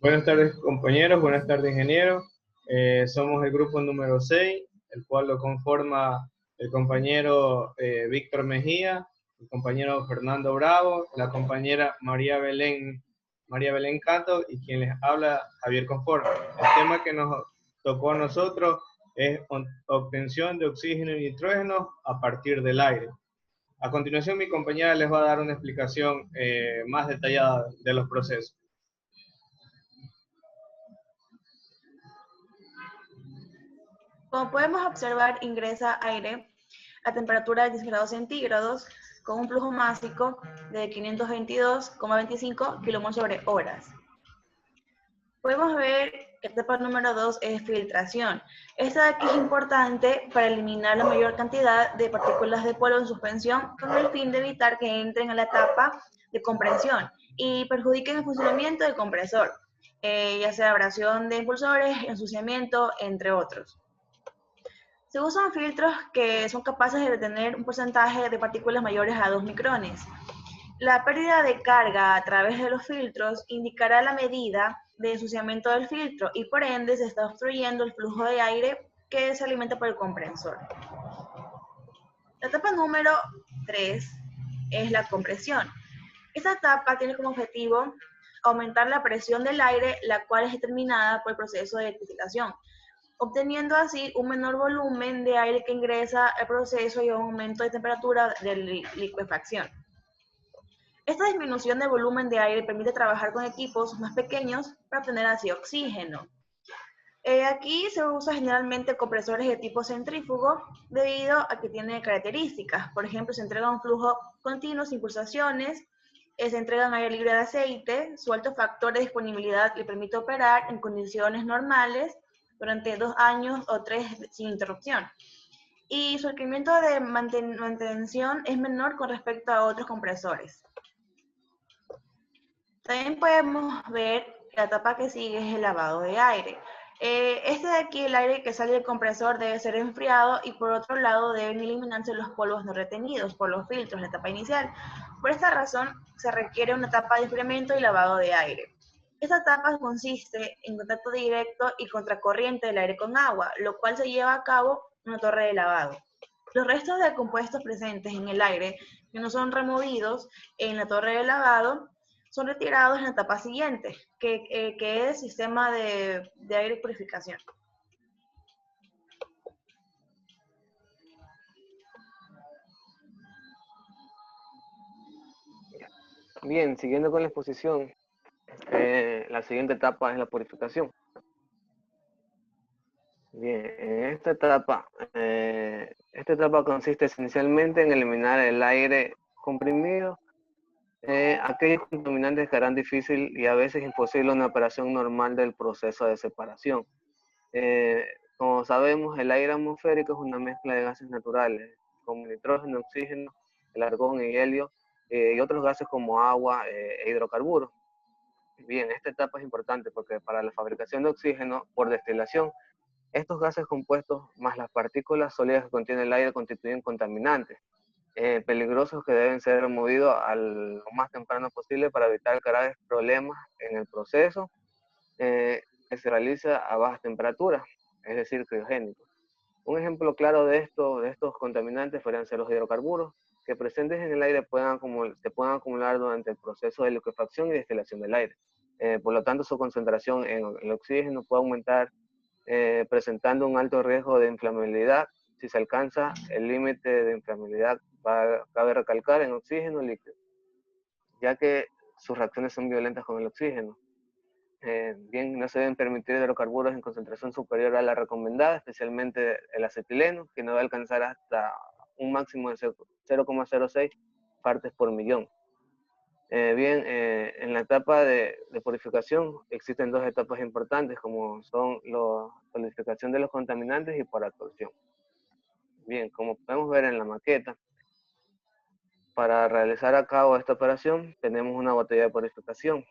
Buenas tardes compañeros, buenas tardes ingenieros. Somos el grupo número 6, el cual lo conforma el compañero Víctor Mejía, el compañero Fernando Bravo, la compañera María Belén Cato y quien les habla Javier Conforme. El tema que nos tocó a nosotros es obtención de oxígeno y nitrógeno a partir del aire. A continuación mi compañera les va a dar una explicación más detallada de los procesos. Como podemos observar, ingresa aire a temperatura de 10 grados centígrados con un flujo másico de 522,25 kmol sobre horas. Podemos ver que la etapa número 2 es filtración. Esta de aquí es importante para eliminar la mayor cantidad de partículas de polvo en suspensión con el fin de evitar que entren a la etapa de compresión y perjudiquen el funcionamiento del compresor, ya sea abrasión de impulsores, ensuciamiento, entre otros. Se usan filtros que son capaces de retener un porcentaje de partículas mayores a 2 micrones. La pérdida de carga a través de los filtros indicará la medida de ensuciamiento del filtro y por ende se está obstruyendo el flujo de aire que se alimenta por el compresor. La etapa número 3 es la compresión. Esta etapa tiene como objetivo aumentar la presión del aire, la cual es determinada por el proceso de destilación, obteniendo así un menor volumen de aire que ingresa al proceso y un aumento de temperatura de licuefacción. Esta disminución del volumen de aire permite trabajar con equipos más pequeños para obtener así oxígeno. Aquí se usa generalmente compresores de tipo centrífugo debido a que tiene características. Por ejemplo, se entrega un flujo continuo sin pulsaciones, se entregan aire libre de aceite, su alto factor de disponibilidad le permite operar en condiciones normales durante 2 años o 3 sin interrupción. Y su requerimiento de mantención es menor con respecto a otros compresores. También podemos ver que la etapa que sigue es el lavado de aire. Este de aquí, el aire que sale del compresor debe ser enfriado y por otro lado deben eliminarse los polvos no retenidos por los filtros en la etapa inicial. Por esta razón se requiere una etapa de enfriamiento y lavado de aire. Esta etapa consiste en contacto directo y contracorriente del aire con agua, lo cual se lleva a cabo en una torre de lavado. Los restos de compuestos presentes en el aire que no son removidos en la torre de lavado son retirados en la etapa siguiente, que es el sistema de aire y purificación. Bien, siguiendo con la exposición, la siguiente etapa es la purificación. Bien, en esta etapa consiste esencialmente en eliminar el aire comprimido, aquellos contaminantes que harán difícil y a veces imposible una operación normal del proceso de separación. Como sabemos, el aire atmosférico es una mezcla de gases naturales, como nitrógeno, oxígeno, el argón y helio, y otros gases como agua e hidrocarburos. Bien, esta etapa es importante porque para la fabricación de oxígeno por destilación, estos gases compuestos más las partículas sólidas que contiene el aire constituyen contaminantes peligrosos que deben ser removidos lo más temprano posible para evitar graves problemas en el proceso que se realiza a bajas temperaturas, es decir, criogénicos. Un ejemplo claro de estos contaminantes podrían ser los hidrocarburos, que presentes en el aire se pueden acumular durante el proceso de liquefacción y destilación del aire. Por lo tanto, su concentración en el oxígeno puede aumentar, presentando un alto riesgo de inflamabilidad si se alcanza el límite de inflamabilidad. Cabe recalcar en oxígeno líquido, ya que sus reacciones son violentas con el oxígeno. Bien, no se deben permitir hidrocarburos en concentración superior a la recomendada, especialmente el acetileno, que no debe alcanzar hasta un máximo de 0,06 partes por millón. En la etapa de purificación existen dos etapas importantes, como son la solidificación de los contaminantes y por absorción. Bien, como podemos ver en la maqueta, para realizar a cabo esta operación tenemos una botella de purificación.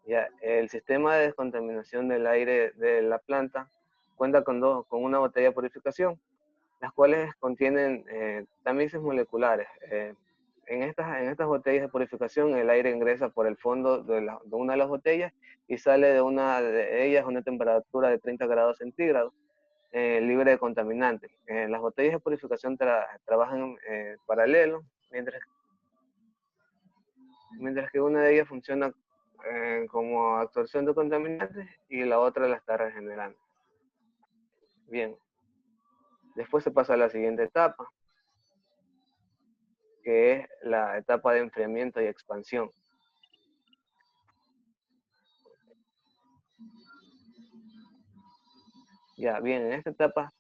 Ya, el sistema de descontaminación del aire de la planta cuenta con una botella de purificación, las cuales contienen tamices moleculares, En estas botellas de purificación, el aire ingresa por el fondo de una de las botellas y sale de una de ellas a una temperatura de 30 grados centígrados, libre de contaminantes. Las botellas de purificación trabajan paralelo, mientras que una de ellas funciona como absorción de contaminantes y la otra la está regenerando. Bien, después se pasa a la siguiente etapa, que es la etapa de enfriamiento y expansión. Ya, bien, en esta etapa,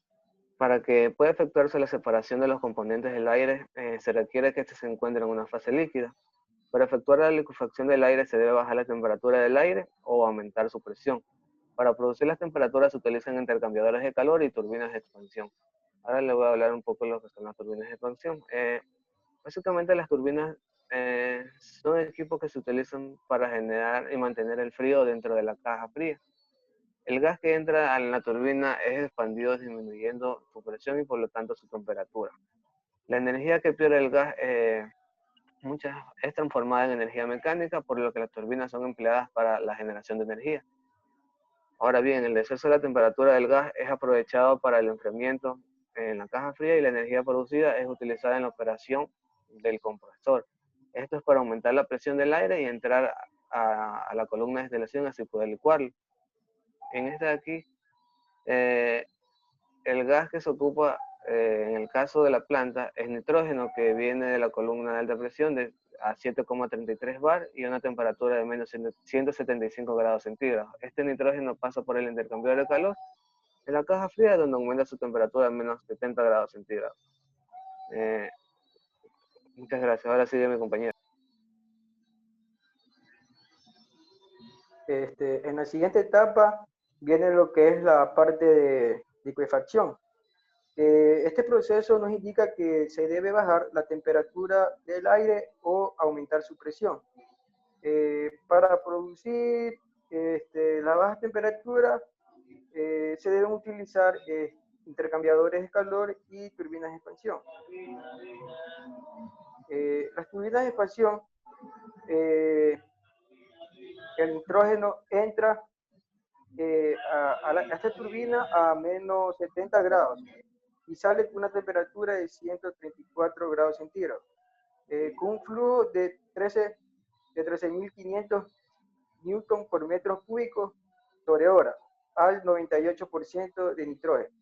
para que pueda efectuarse la separación de los componentes del aire, se requiere que éste se encuentre en una fase líquida. Para efectuar la liquefacción del aire se debe bajar la temperatura del aire o aumentar su presión. Para producir las temperaturas se utilizan intercambiadores de calor y turbinas de expansión. Ahora le voy a hablar un poco de lo que son las turbinas de expansión. Básicamente las turbinas son equipos que se utilizan para generar y mantener el frío dentro de la caja fría. El gas que entra a la turbina es expandido disminuyendo su presión y por lo tanto su temperatura. La energía que pierde el gas es transformada en energía mecánica, por lo que las turbinas son empleadas para la generación de energía. Ahora bien, el descenso de la temperatura del gas es aprovechado para el enfriamiento en la caja fría y la energía producida es utilizada en la operación del compresor. Esto es para aumentar la presión del aire y entrar a la columna de destilación así poder licuarlo. En esta de aquí, el gas que se ocupa en el caso de la planta es nitrógeno, que viene de la columna de alta presión a 7,33 bar y a una temperatura de menos 175 grados centígrados. Este nitrógeno pasa por el intercambiador de calor en la caja fría, donde aumenta su temperatura a menos 70 grados centígrados. Muchas gracias. Ahora sigue mi compañero. En la siguiente etapa viene lo que es la parte de liquefacción. Este proceso nos indica que se debe bajar la temperatura del aire o aumentar su presión. Para producir la baja temperatura se deben utilizar intercambiadores de calor y turbinas de expansión. Las turbinas de expansión, el nitrógeno entra a esta turbina a menos 70 grados y sale con una temperatura de 134 grados centígrados, con un flujo de 13.500 newton por metro cúbico sobre hora, al 98% de nitrógeno.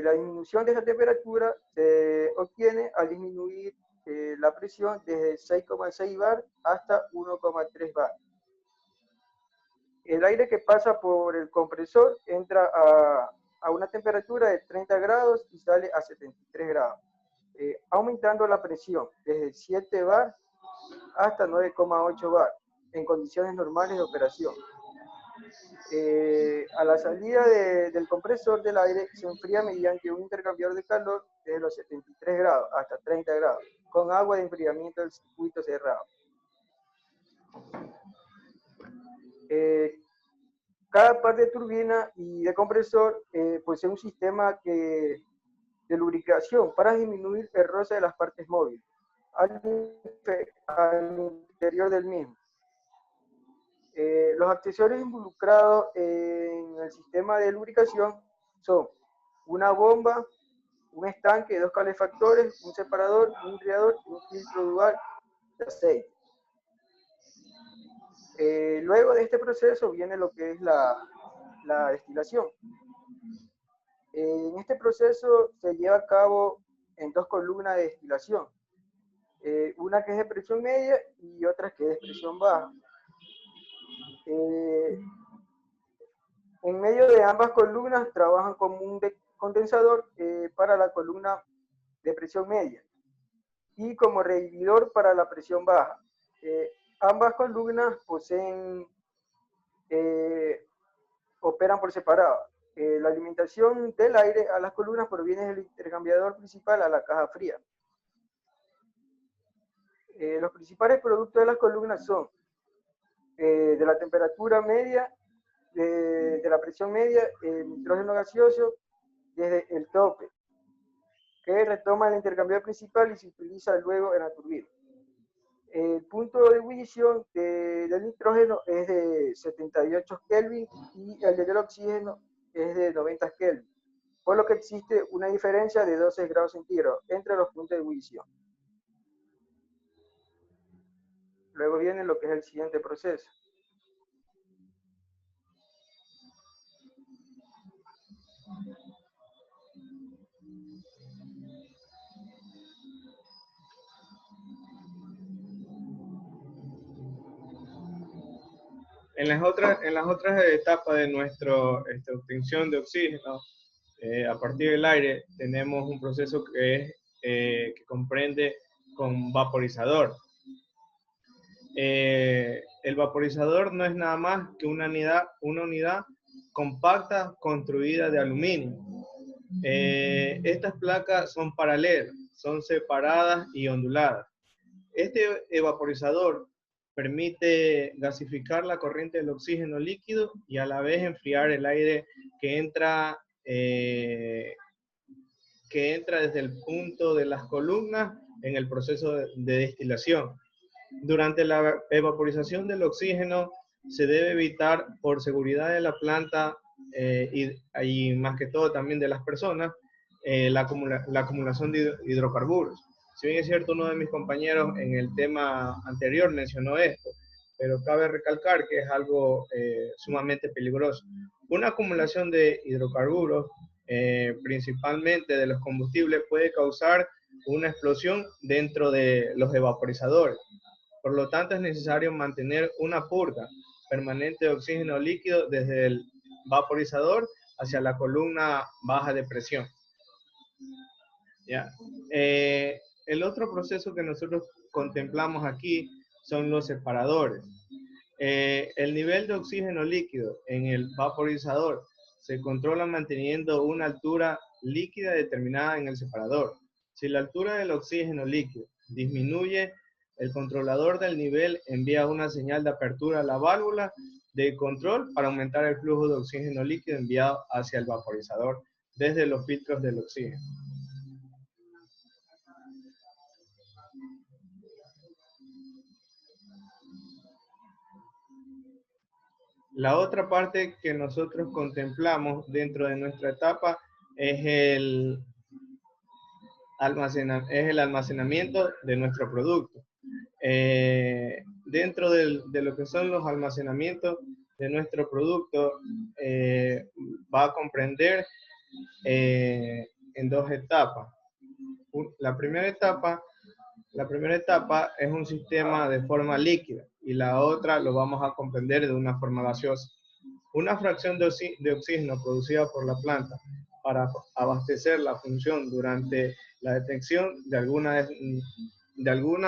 La disminución de esta temperatura se obtiene al disminuir la presión desde 6,6 bar hasta 1,3 bar. El aire que pasa por el compresor entra a una temperatura de 30 grados y sale a 73 grados, aumentando la presión desde 7 bar hasta 9,8 bar en condiciones normales de operación. A la salida del compresor del aire se enfría mediante un intercambiador de calor desde los 73 grados hasta 30 grados, con agua de enfriamiento del circuito cerrado. Cada par de turbina y de compresor posee un sistema de lubricación para disminuir el roce de las partes móviles al interior del mismo. Los accesorios involucrados en el sistema de lubricación son una bomba, un estanque, 2 calefactores, un separador, un enfriador y un filtro dual de aceite. Luego de este proceso viene lo que es la destilación. En este proceso se lleva a cabo en 2 columnas de destilación, una que es de presión media y otra que es de presión baja. En medio de ambas columnas trabajan como un condensador para la columna de presión media y como revividor para la presión baja. Ambas columnas operan por separado. La alimentación del aire a las columnas proviene del intercambiador principal a la caja fría. Los principales productos de las columnas son de la temperatura media, de la presión media, el nitrógeno gaseoso desde el tope. que retoma el intercambiador principal y se utiliza luego en la turbina. El punto de ebullición del nitrógeno es de 78 Kelvin y el del oxígeno es de 90 Kelvin, por lo que existe una diferencia de 12 grados centígrados entre los puntos de ebullición. Luego viene lo que es el siguiente proceso. En las otras etapas de nuestra obtención de oxígeno a partir del aire, tenemos un proceso que comprende con vaporizador. El vaporizador no es nada más que una unidad compacta construida de aluminio. Estas placas son paralelas, son separadas y onduladas. Este vaporizador permite gasificar la corriente del oxígeno líquido y a la vez enfriar el aire que entra desde el punto de las columnas en el proceso de destilación. Durante la evaporización del oxígeno se debe evitar, por seguridad de la planta y más que todo también de las personas, la acumulación de hidrocarburos. Si bien es cierto, uno de mis compañeros en el tema anterior mencionó esto, pero cabe recalcar que es algo sumamente peligroso. Una acumulación de hidrocarburos, principalmente de los combustibles, puede causar una explosión dentro de los evaporizadores. Por lo tanto, es necesario mantener una purga permanente de oxígeno líquido desde el vaporizador hacia la columna baja de presión. ¿Ya? El otro proceso que nosotros contemplamos aquí son los separadores. El nivel de oxígeno líquido en el vaporizador se controla manteniendo una altura líquida determinada en el separador. Si la altura del oxígeno líquido disminuye, el controlador del nivel envía una señal de apertura a la válvula de control para aumentar el flujo de oxígeno líquido enviado hacia el vaporizador desde los filtros del oxígeno. La otra parte que nosotros contemplamos dentro de nuestra etapa es el almacenamiento de nuestro producto. Dentro de lo que son los almacenamientos de nuestro producto, va a comprender en dos etapas. La primera etapa es un sistema de forma líquida y la otra lo vamos a comprender de una forma gaseosa. Una fracción de oxígeno producida por la planta para abastecer la función durante la detección de alguna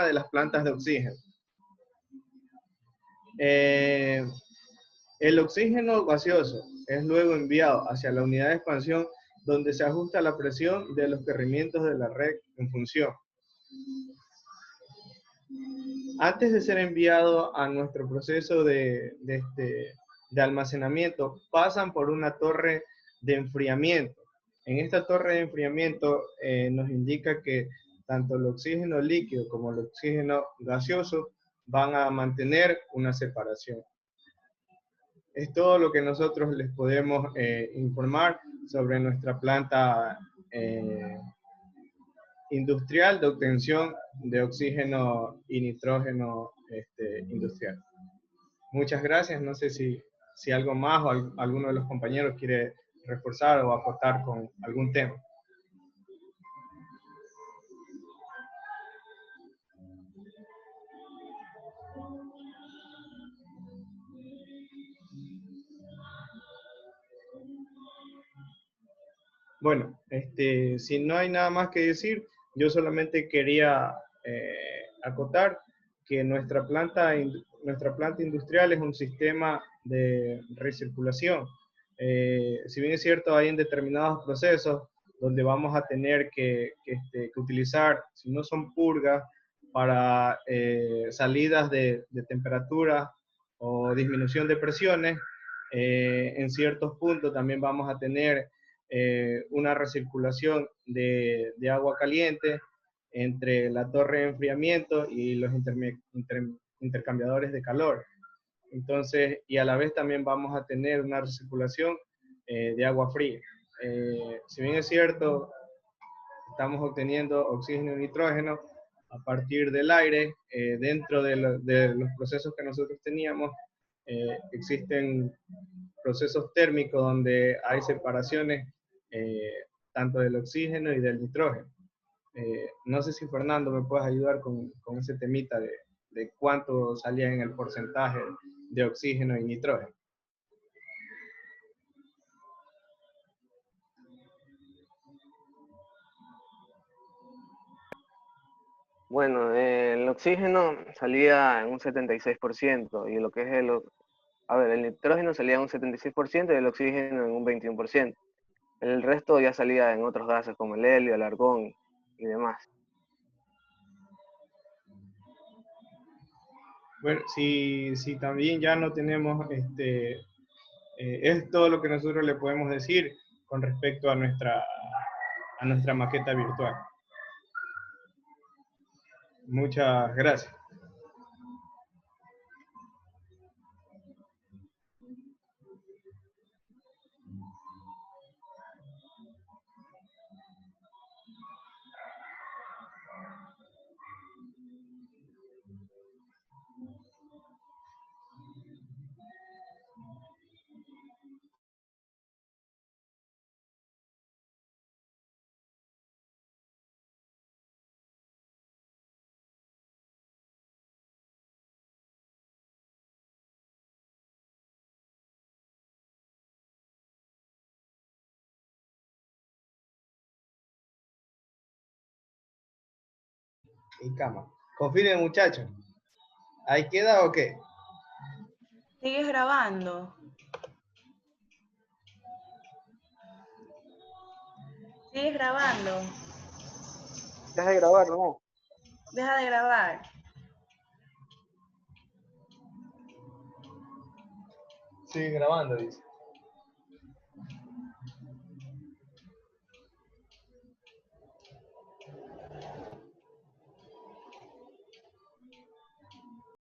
de las plantas de oxígeno. El oxígeno gaseoso es luego enviado hacia la unidad de expansión, donde se ajusta la presión de los corrimientos de la red en función. Antes de ser enviado a nuestro proceso de almacenamiento, pasan por una torre de enfriamiento. En esta torre de enfriamiento nos indica que tanto el oxígeno líquido como el oxígeno gaseoso van a mantener una separación. Es todo lo que nosotros les podemos informar sobre nuestra planta industrial de obtención de oxígeno y nitrógeno industrial. Muchas gracias. No sé si algo más o alguno de los compañeros quiere reforzar o aportar con algún tema. Bueno, si no hay nada más que decir, yo solamente quería acotar que nuestra planta industrial es un sistema de recirculación. Si bien es cierto, hay en determinados procesos donde vamos a tener que utilizar, si no son purgas, para salidas de temperatura o disminución de presiones, en ciertos puntos también vamos a tener una recirculación de agua caliente entre la torre de enfriamiento y los intercambiadores de calor. Entonces, y a la vez también vamos a tener una recirculación de agua fría. Si bien es cierto, estamos obteniendo oxígeno y nitrógeno a partir del aire, dentro de los procesos que nosotros teníamos, existen procesos térmicos donde hay separaciones tanto del oxígeno y del nitrógeno. No sé si Fernando me puedes ayudar con ese temita de cuánto salía en el porcentaje de oxígeno y nitrógeno. Bueno, el oxígeno salía en un 76% y lo que es el nitrógeno salía en un 76% y el oxígeno en un 21%. El resto ya salía en otros gases como el helio, el argón y demás. Bueno, si también ya no tenemos, es todo lo que nosotros le podemos decir con respecto a nuestra maqueta virtual. Muchas gracias. Y cama. Confirme, muchachos. ¿Ahí queda o qué? ¿Sigues grabando? ¿Sigues grabando? Deja de grabar, ¿no? Deja de grabar. Sigue grabando, dice.